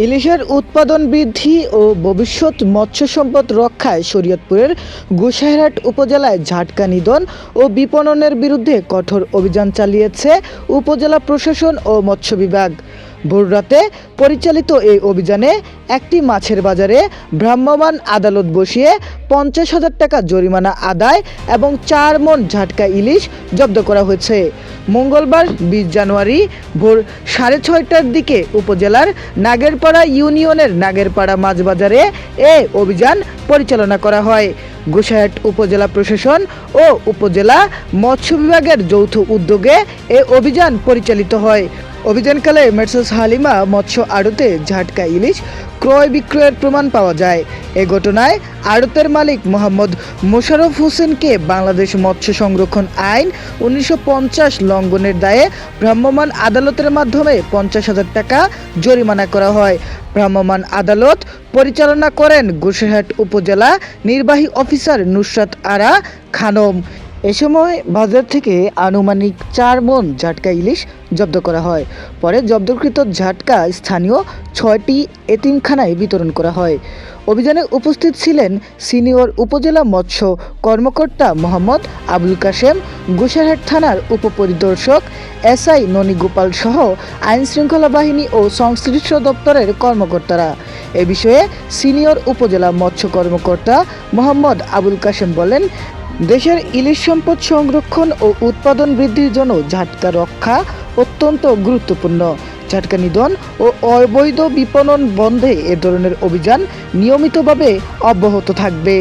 ইলিশের উৎপাদন বৃদ্ধি ও ভবিষ্যৎ মৎস্য সম্পদ রক্ষায় শরীয়তপুরের গোসাইরহাট উপজেলায় ঝাটকা নিধন ও বিপণনের বিরুদ্ধে কঠোর অভিযান চালিয়েছে উপজেলা প্রশাসন ও মৎস্য বিভাগ। ভোররাতে পরিচালিত এই অভিযানে একটি মাছের বাজারে ভ্রাম্যমাণ আদালত বসিয়ে 50,000 টাকা জরিমানা আদায় এবং 4 মণ ঝাটকা ইলিশ জব্দ করা হয়েছে। মঙ্গলবার 20 জানুয়ারি ভোর 6:30টার দিকে উপজেলার নাগেরপাড়া ইউনিয়নের নাগেরপাড়া মাছ বাজারে এ অভিযান পরিচালনা করা হয়। গোসাইরহাট উপজেলা প্রশাসন ও উপজেলা মৎস্য বিভাগের যৌথ উদ্যোগে এ অভিযান পরিচালিত হয়। অভিযানকালে মেসার্স হালিমা মৎস্য আড়তে ঝাটকা ইলিশ ক্রয় বিক্রয়ের প্রমাণ পাওয়া যায়। এ ঘটনায় আড়তের মালিক মোহাম্মদ মোশাররফ হোসেনকে বাংলাদেশ মৎস্য সংরক্ষণ আইন 1950 লঙ্ঘনের দায়ে ভ্রাম্যমাণ আদালতের মাধ্যমে 50,000 টাকা জরিমানা করা হয়। ভ্রাম্যমাণ আদালত পরিচালনা করেন গোসাইরহাট উপজেলা নির্বাহী অফিসার নুসরাত আরা খানম। এ সময় বাজার থেকে আনুমানিক 4 মণ ঝাটকা ইলিশ জব্দ করা হয়। পরে জব্দকৃত ঝাটকা স্থানীয় 6টি এতিমখানায় বিতরণ করা হয়। অভিযানে উপস্থিত ছিলেন সিনিয়র উপজেলা মৎস্য কর্মকর্তা মোহাম্মদ আবুল কাশেম, গোসাইরহাট থানার উপপরিদর্শক এসআই ননী গোপাল সহ আইনশৃঙ্খলা বাহিনী ও সংশ্লিষ্ট দপ্তরের কর্মকর্তারা। এ বিষয়ে সিনিয়র উপজেলা মৎস্য কর্মকর্তা মোহাম্মদ আবুল কাশেম বলেন, দেশের ইলিশ সম্পদ সংরক্ষণ ও উৎপাদন বৃদ্ধির জন্য ঝাটকা রক্ষা অত্যন্ত গুরুত্বপূর্ণ। ঝাটকা নিধন ও অবৈধ বিপণন বন্ধে এ ধরনের অভিযান নিয়মিতভাবে অব্যাহত থাকবে।